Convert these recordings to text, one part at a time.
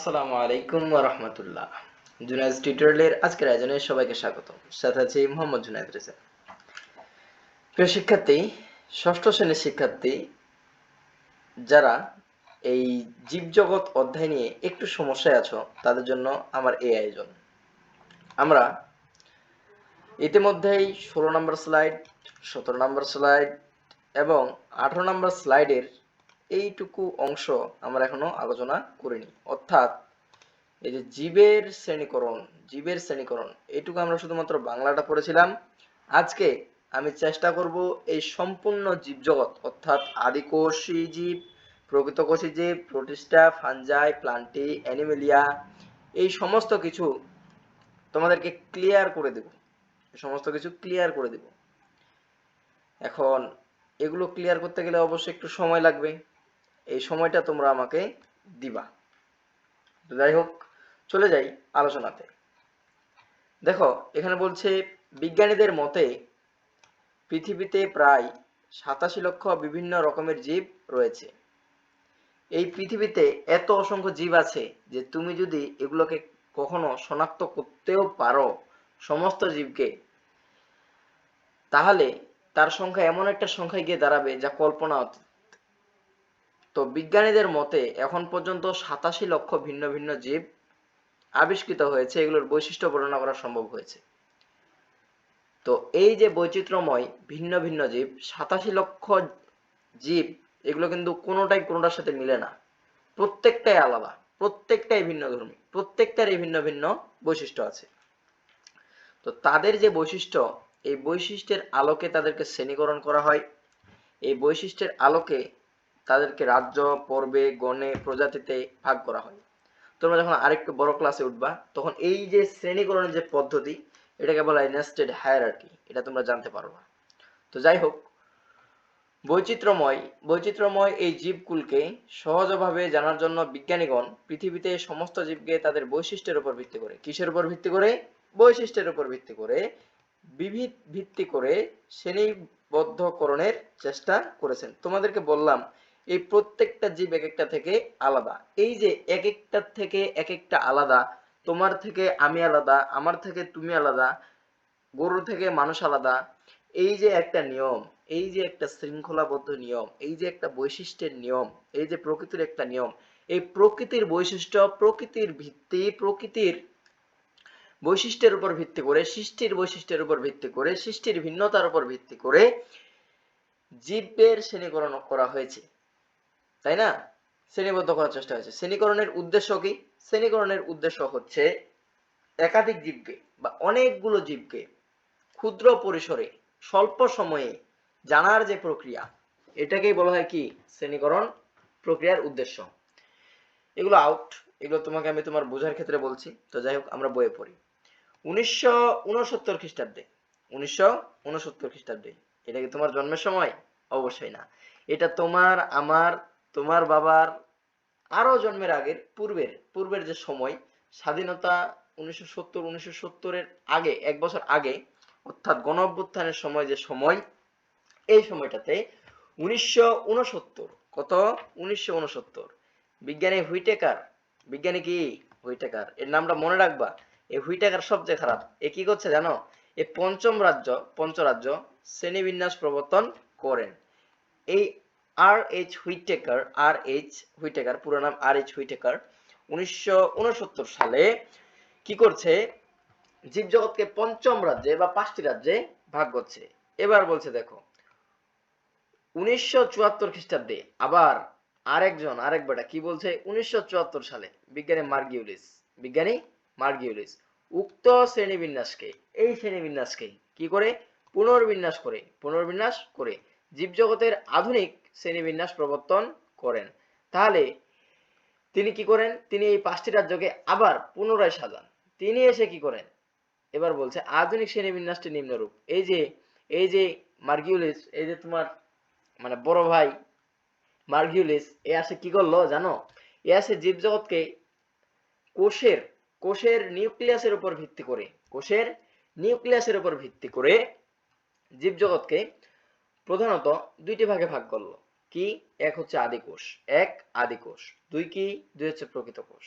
আসসালামু আলাইকুম ওয়া রাহমাতুল্লাহ। জুনায়েদ টিউটোরিয়ালের আজকের আয়োজনে সবাইকে স্বাগত। সাথে আছি মোহাম্মদ জুনায়েদ রেজা। প্রিয় শিক্ষার্থী, ষষ্ঠ শ্রেণীর শিক্ষার্থী যারা এই জীবজগৎ অধ্যায় নিয়ে একটু সমস্যায় আছো, তাদের জন্য আমার এই আয়োজন। আমরা ইতিমধ্যেই 16 নম্বর স্লাইড, 17 নম্বর স্লাইড এবং 18 নম্বর স্লাইডের এইটুকু অংশ আমরা এখনো আলোচনা করিনি। অর্থাৎ এই যে জীবের শ্রেণীকরণ এইটুকু আমরা শুধুমাত্র বাংলাটা পড়েছিলাম। আজকে আমি চেষ্টা করব এই সম্পূর্ণ জীবজগৎ অর্থাৎ আদিকোষী জীব, প্রকৃতকোষী জীব, প্রোটিস্টা, ফাঞ্জাই, প্লান্টি, অ্যানিমেলিয়া, এই সমস্ত কিছু তোমাদেরকে ক্লিয়ার করে দেব। এখন এগুলো ক্লিয়ার করতে গেলে অবশ্যই একটু সময় লাগবে, এই সময়টা তোমরা আমাকে দিবা। যাই হোক, চলে যাই আলোচনাতে। দেখো, এখানে বলছে বিজ্ঞানীদের মতে পৃথিবীতে প্রায় 87 লক্ষ বিভিন্ন রকমের জীব রয়েছে। এই পৃথিবীতে এত অসংখ্য জীব আছে যে তুমি যদি এগুলোকে কখনো শনাক্ত করতেও পারো সমস্ত জীবকে, তাহলে তার সংখ্যা এমন একটা সংখ্যায় গিয়ে দাঁড়াবে যা কল্পনা অতীত। তো বিজ্ঞানীদের মতে এখন পর্যন্ত 87 লক্ষ ভিন্ন ভিন্ন জীব আবিষ্কৃত হয়েছে, এগুলোর বৈশিষ্ট্য বর্ণনা করা সম্ভব হয়েছে। তো এই যে বৈচিত্র্যময় ভিন্ন ভিন্ন জীব, 87 লক্ষ জীব, এগুলো কিন্তু কোনোটার সাথে মিলে না। প্রত্যেকটাই আলাদা, প্রত্যেকটাই ভিন্নধর্মী, প্রত্যেকটারই ভিন্ন ভিন্ন বৈশিষ্ট্য আছে। তো তাদের যে বৈশিষ্ট্য, এই বৈশিষ্ট্যের আলোকে তাদেরকে শ্রেণীকরণ করা হয়। এই বৈশিষ্ট্যের আলোকে তাদেরকে রাজ্য, পর্বে, গণে, প্রজাতিতে ভাগ করা হয়। তোমরা যখন আরেকটু বড় ক্লাসে উঠবা, তখন এই যে শ্রেণীকরণের যে পদ্ধতি, এটাকে বলা হয় নেস্টেড হায়ারার্কি, এটা তোমরা জানতে পারবা। তো যাই হোক, বৈচিত্র্যময় এই জীবকুলকে সহজভাবে জানার জন্য বিজ্ঞানীগণ পৃথিবীতে সমস্ত জীবকে তাদের বৈশিষ্ট্যের উপর ভিত্তি করে, কিসের উপর ভিত্তি করে? বৈশিষ্ট্যের উপর ভিত্তি করে, বিবিধ ভিত্তি করে শ্রেণীবদ্ধকরণের চেষ্টা করেছেন। তোমাদেরকে বললাম এই প্রত্যেকটা জীব এক একটা থেকে আলাদা। এই যে এক একটার থেকে এক একটা আলাদা, তোমার থেকে আমি আলাদা, আমার থেকে তুমি আলাদা, গরু থেকে মানুষ আলাদা, এই যে একটা নিয়ম, এই যে একটা শৃঙ্খলাবদ্ধ নিয়ম, এই যে একটা বৈশিষ্ট্যের নিয়ম, এই যে প্রকৃতির একটা নিয়ম, এই প্রকৃতির বৈশিষ্ট্য, প্রকৃতির ভিত্তি, প্রকৃতির বৈশিষ্ট্যের উপর ভিত্তি করে, সৃষ্টির বৈশিষ্ট্যের উপর ভিত্তি করে, সৃষ্টির ভিন্নতার উপর ভিত্তি করে জীবের শ্রেণীকরণ করা হয়েছে, তাই না? শ্রেণীবদ্ধ করার চেষ্টা হয়েছে। শ্রেণীকরণের উদ্দেশ্য কি? শ্রেণীকরণের উদ্দেশ্য হচ্ছে একাধিক জীবকে বা অনেকগুলো জীবকে ক্ষুদ্র পরিসরে স্বল্প সময়ে জানার যে প্রক্রিয়া, এটাকেই বলা হয় কি? শ্রেণীকরণ প্রক্রিয়ার উদ্দেশ্য। এগুলো আউট, এগুলো তোমাকে আমি তোমার বোঝার ক্ষেত্রে বলছি। তো যাই হোক, আমরা বইয়ে পড়ি। 1969 খ্রিস্টাব্দে, 1969 খ্রিস্টাব্দে, এটা কি তোমার জন্মের সময়? অবশ্যই না। এটা তোমার, আমার, তোমার বাবার আরো জন্মের আগের, পূর্বের যে সময়, স্বাধীনতা 1970-1970-এর আগে, 1 বছর আগে, অর্থাৎ গণ অভ্যুত্থানের সময়, যে সময়, এই সময়টাতে 1969, কত? 1969, বিজ্ঞানী হুইটেকার, বিজ্ঞানী কি? হুইটেকার, এর নামটা মনে রাখবা। এই হুইটেকার সবচেয়ে খারাপ। এ কি করছে জানো? এ পঞ্চরাজ্য শ্রেণীবিন্যাস প্রবর্তন করেন। এই আর এইচ হুইটেকার, পুরো নাম আর এইচ হুইটেকার, 1969 সালে কি করছে? জীবজগৎকে পঞ্চম রাজ্যে বা 5টি রাজ্যে ভাগ করছে। এবার বলছে দেখো, 1974 খ্রিস্টাব্দে আবার আরেক বেটা কি বলছে? 1974 সালে বিজ্ঞানী মার্গিউলিস উক্ত শ্রেণীবিন্যাসকে, এই শ্রেণীবিন্যাসকে কি করে? পুনর্বিন্যাস করে জীবজগতের আধুনিক শ্রেণীবিন্যাস প্রবর্তন করেন। তাহলে তিনি কি করেন? তিনি এই 5টি রাজ্যকে আবার পুনরায় সাজান। তিনি এসে কি করেন? এবার বলছে আধুনিক শ্রেণীবিন্যাসটি নিম্নরূপ। এই যে মার্গিউলিস, এই যে তোমার মানে বড় ভাই মার্গিউলিস, এ আসে কি করলো জানো? এ আসে জীবজগৎকে কোষের নিউক্লিয়াসের উপর ভিত্তি করে জীবজগৎকে প্রধানত 2টি ভাগে ভাগ করলো। কি? এক হচ্ছে আদিকোষ, দুই কি? দুই হচ্ছে প্রকৃত কোষ।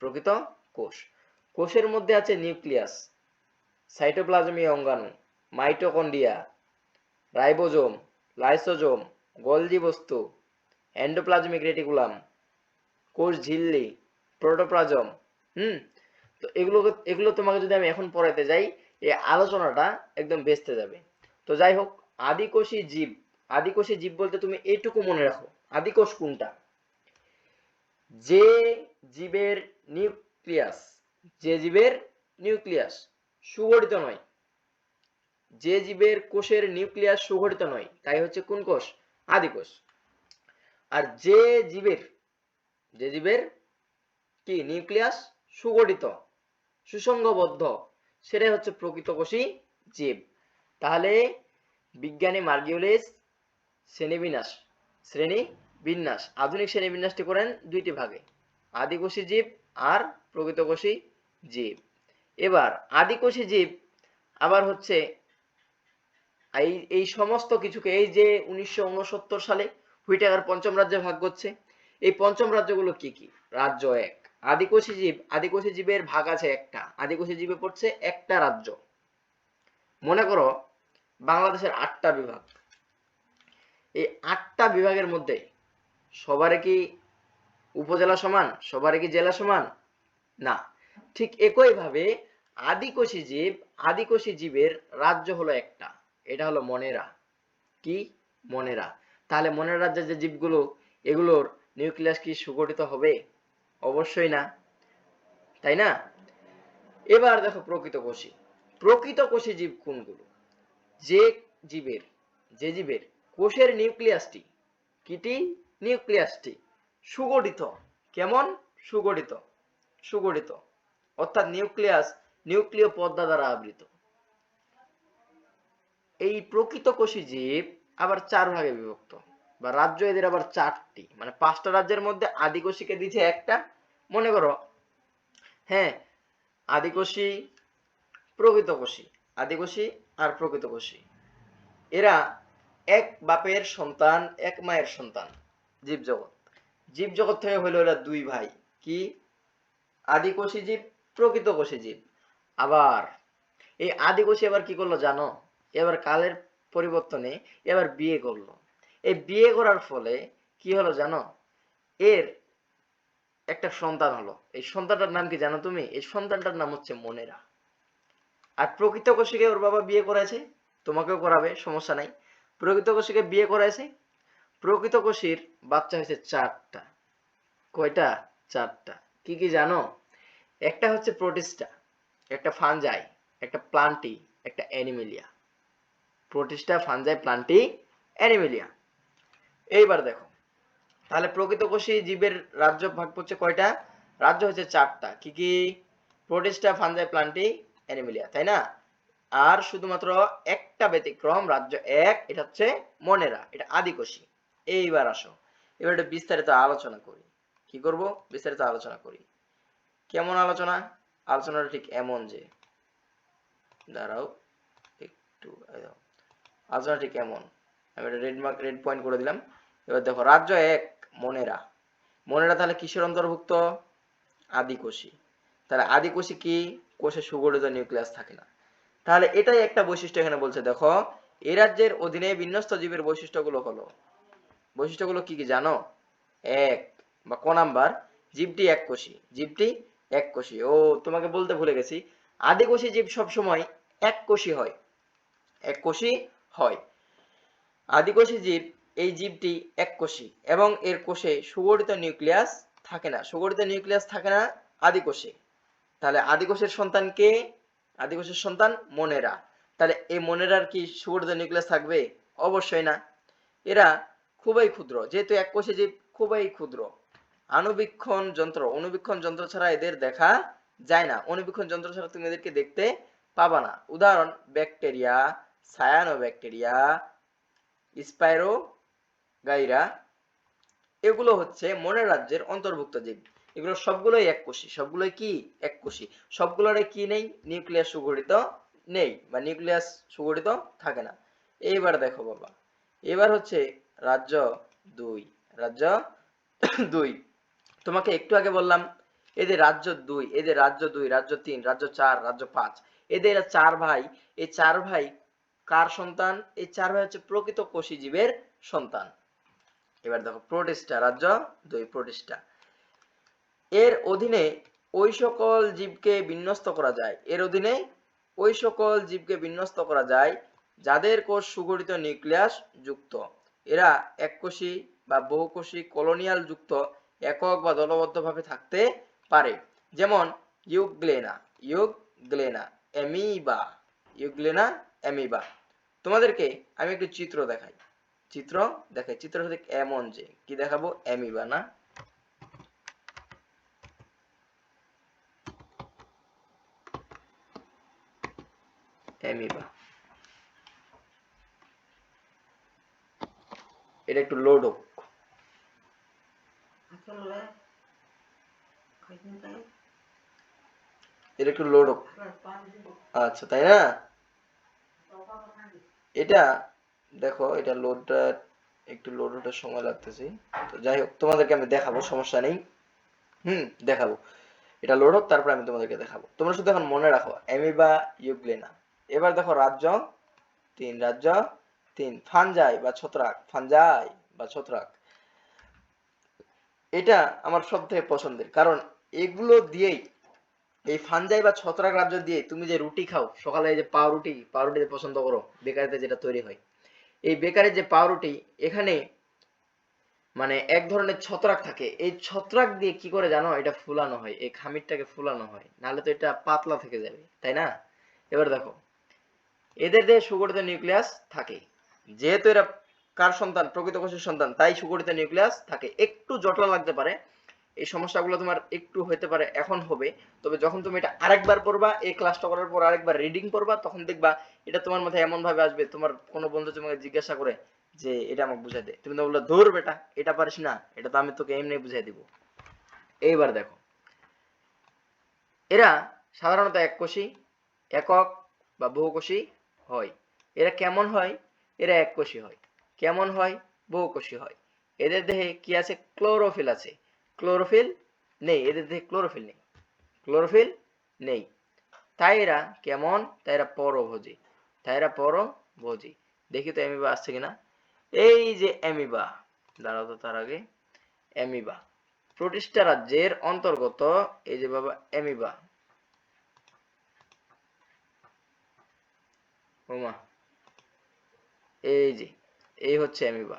প্রকৃত কোষ। কোষের মধ্যে আছে নিউক্লিয়াস, সাইটোপ্লাজমীয় অঙ্গাণু, মাইটোকন্ড্রিয়া, রাইবোজোম, লাইসোজোম, গোলজি বস্তু, এন্ডোপ্লাজমিক রেটিকুলাম, কোষ ঝিল্লি, প্রোটোপ্লাজম। তো এগুলো তোমাকে যদি আমি এখন পড়াইতে যাই, এই আলোচনাটা একদম ভেস্তে যাবে। তো যাই হোক, আদিকোষী জীব, আদিকোষী জীব বলতে তুমি এইটুকু মনে রাখো, আদিকোষ কোনটা? যে জীবের নিউক্লিয়াস, যে জীবের নিউক্লিয়াস সুগঠিত নয়, যে জীবের কোষের নিউক্লিয়াস সুগঠিত নয়, তাই হচ্ছে কোন কোষ? আদিকোষ। আর যে জীবের কি নিউক্লিয়াস সুগঠিত, সুসংঘবদ্ধ, সেটাই হচ্ছে প্রকৃতকোষী জীব। তাহলে বিজ্ঞানী মার্গিওলিস শ্রেণীবিন্যাস, আধুনিক শ্রেণীবিন্যাসটি করেন দুইটি ভাগে, আদিকোষী জীব আর প্রকৃতকোষী জীব। এবার আদিকোষী জীব আবার হচ্ছে এই সমস্ত কিছুকে, এই যে 1969 সালে হুইটেকার পঞ্চম রাজ্যে ভাগ করছে, এই পঞ্চম রাজ্যগুলো কি কি? রাজ্য 1 আদিকোষী জীবের ভাগ আছে একটা, আদিকোষী জীবে পড়ছে একটা রাজ্য। মনে করো বাংলাদেশের 8টা বিভাগ, এই 8টা বিভাগের মধ্যে সবারই কি উপজেলা সমান, সবারই কি জেলা সমান? না। ঠিক একইভাবে আদিকোষী জীবের রাজ্য হলো একটা, এটা হলো মনেরা। কি? মনেরা। তাহলে মনের রাজ্যের যে জীবগুলো, এগুলোর নিউক্লিয়াস কি সুগঠিত হবে? অবশ্যই না, তাই না? এবার দেখো প্রকৃতকোষী জীব কোনগুলো? যে জীবের কোষের নিউক্লিয়াসটি সুগঠিত। কেমন? সুগঠিত, অর্থাৎ নিউক্লিয় পর্দা দ্বারা আবৃত। এই প্রকৃতকোষী জীব আবার 4 ভাগে বিভক্ত, বা রাজ্য এদের আবার 4টি, মানে 5টা রাজ্যের মধ্যে আদিকোষীকে দিয়েছে একটা। মনে করো, হ্যাঁ, আদিকোষী, আদিকোষী আর প্রকৃতকোষী, এরা এক বাপের সন্তান, এক মায়ের সন্তান। জীবজগৎ থেকে হইলো এরা 2 ভাই। কি? আদিকোষী জীব, প্রকৃতকোষী জীব। আবার এই আদিকোষী এবার কি করলো জানো? এবার কালের পরিবর্তনে এবার বিয়ে করলো। এই বিয়ে করার ফলে কি হলো জানো? এর একটা সন্তান হলো। এই সন্তানটার নাম কি জানো তুমি? এই সন্তানটার নাম হচ্ছে মনেরা। আর প্রকৃতকোষীকে ওর বাবা বিয়ে করেছে, তোমাকেও করাবে, সমস্যা নাই। প্রকৃতকোষীকে বিয়ে করেছে, প্রকৃতকোষীর বাচ্চা হয়েছে 4টা। কয়টা? 4টা। কি কি জানো? একটা হচ্ছে প্রোটিস্টা, একটা ফানজাই, একটা প্লান্টি, একটা Animalia. Protista, fungi, plenty, Animalia. এইবার দেখো, তাহলে প্রকৃতকোষী জীবের রাজ্য ভাগ হচ্ছে কয়টা? রাজ্য হচ্ছে 4টা। কি কি? প্রোটিস্টা, ফানজাই, প্লান্টি, অ্যানিমেলিয়া, তাই না? আর শুধুমাত্র একটা ব্যতিক্রম, রাজ্য 1, এটা হচ্ছে মনেরা, এটা আদিকোষী। এইবার আসো, এবার এটা বিস্তারিত আলোচনা করি। কি করব? বিস্তারিত আলোচনা করি। কেমন আলোচনা? আলোচনাটা ঠিক এমন যে, দাঁড়াও একটু, আলোচনা ঠিক এমন, আমি এটা রেড পয়েন্ট করে দিলাম। এবার দেখো, রাজ্য 1 মনেরা। তাহলে কিসের অন্তর্ভুক্ত? আদিকোষী। তাহলে আদিকোষী কি? কোষে সুগঠিত নিউক্লিয়াস থাকে না। তাহলে এটাই একটা বৈশিষ্ট্য এখানে বলছে। দেখো, এই রাজ্যের অধীনে বিন্যস্ত জীবের বৈশিষ্ট্যগুলো কি কি জানো? 1 বা ক নাম্বার, জীবটি এককোষী। ও, তোমাকে বলতে ভুলে গেছি, আদিকোষী জীব সবসময় এককোষী হয়। আদিকোষী জীব, এই জীবটি এককোষী এবং এর কোষে সুগঠিত নিউক্লিয়াস থাকে না আদিকোষে। তাহলে আদিকোষের সন্তান কে? আদিকোষের সন্তান মনেরা। তাহলে এই মনেরার কি সুগঠিত নিউক্লিয়াস থাকবে? অবশ্যই না। এরা খুবই ক্ষুদ্র, যেহেতু এককোষী জীব, খুবই ক্ষুদ্র। অনুবীক্ষণ যন্ত্র ছাড়া এদের দেখা যায় না। অনুবীক্ষণ যন্ত্র ছাড়া তুমি এদেরকে দেখতে পাবা না। উদাহরণ, ব্যাকটেরিয়া, সায়ানোব্যাকটেরিয়া, স্পাইরোগাইরা, এগুলো হচ্ছে মনের রাজ্যের অন্তর্ভুক্ত জীব। এগুলো সবগুলোই এককোষী। সবগুলোর কি নেই? নিউক্লিয়াস সুগঠিত নেই, বা নিউক্লিয়াস সুগঠিত থাকে না। এইবার দেখো বাবা, এবার হচ্ছে রাজ্য 2। তোমাকে একটু আগে বললাম এদের রাজ্য 2, এদের রাজ্য 2, রাজ্য 3, রাজ্য 4, রাজ্য 5, এদের 4 ভাই। এই 4 ভাই কার সন্তান? এই 4 ভাই হচ্ছে প্রকৃত কোষী জীবের সন্তান। এবার দেখো প্রোটিস্টা, রাজ্য 2 প্রোটিস্টা। এর অধীনে ওই সকল জীবকে বিন্যস্ত করা যায়, এর অধীনে ওই সকল জীবকে বিন্যস্ত করা যায় যাদের কোষ সুগঠিত নিউক্লিয়াস যুক্ত। এরা এককোষী বা বহুকোষী কলোনিয়াল যুক্ত একক বা দলবদ্ধভাবে থাকতে পারে, যেমন ইউগ্লেনা, অ্যামিবা, অ্যামিবা। তোমাদেরকে আমি একটু চিত্র দেখাই, চিত্র হচ্ছে এমন যে কি দেখাবো, অ্যামিবা না, অ্যামিবা। এটা একটু লোড হোক। এটা একটু লোড হোক। আচ্ছা, তাই না? এটা দেখো, এটা লোডটা একটু লোড হতে সময় লাগতেছে। তো যাই হোক, তোমাদেরকে আমি দেখাবো, সমস্যা নেই। দেখাবো। এটা লোড হোক, তারপর আমি তোমাদেরকে দেখাবো। তোমরা শুধু এখন মনে রাখো অ্যামিবা, ইউগ্লেনা। এবার দেখো রাজ্য 3, রাজ্য 3 ফানজাই বা ছত্রাক। এটা আমার সবথেকে পছন্দের, কারণ এগুলো দিয়েই, এই ফানজাই বা ছত্রাক রাজ্য দিয়ে তুমি যে রুটি খাও সকালে, এই যে পাউরুটি পছন্দ করো, বেকারিতে যেটা তৈরি হয়, এই বেকারি যে পাউরুটি, এখানে মানে এক ধরনের ছত্রাক থাকে। এই ছত্রাক দিয়ে কি করে জানো, এটা ফুলানো হয়, এই খামিরটাকে ফুলানো হয়, নাহলে তো এটা পাতলা থেকে যাবে, তাই না? এবার দেখো, এদের দেহে সুগঠিত নিউক্লিয়াস থাকে, যেহেতু এরা কার সন্তান, প্রকৃত কোষের সন্তান, তাই সুগঠিত নিউক্লিয়াস থাকে। একটু জটিল লাগতে পারে, এই সমস্যাগুলো তোমার একটু হতে পারে, এখন হবে। তবে যখন তুমি এটা আরেকবার পড়বা, এই ক্লাসটা করার পর আরেকবার রিডিং পড়বা, তখন দেখবা এটা তোমার মাথায় এমন ভাবে আসবে, তোমার কোনো বন্ধু তোমাকে জিজ্ঞাসা করে যে এটা আমাকে বুঝাই দে, তুমি তো বললো ধুর বেটা, এটা পারিস না, এটা তো আমি তোকে এমনি বুঝাই দিব। এইবার দেখো, এরা সাধারণত এককোষী, একক বা বহুকোষী হয়। এরা কেমন হয়? এরা এককোষী হয়। কেমন হয়? বহুকোষী হয়। এদের দেহে কি আছে? ক্লোরোফিল আছে। ক্লোরোফিল নেই, এদের দেহে ক্লোরোফিল নেই। তাই এরা কেমন? তাই এরা পরভোজী। দেখি তো অ্যামিবা আসছে কিনা। এই যে অ্যামিবা, দাঁড়াও তো, তার আগে অ্যামিবা প্রোটিস্টা রাজ্যের অন্তর্গত। এই যে বাবা অ্যামিবা, ওমা, এই যে এই হচ্ছে অ্যামিবা।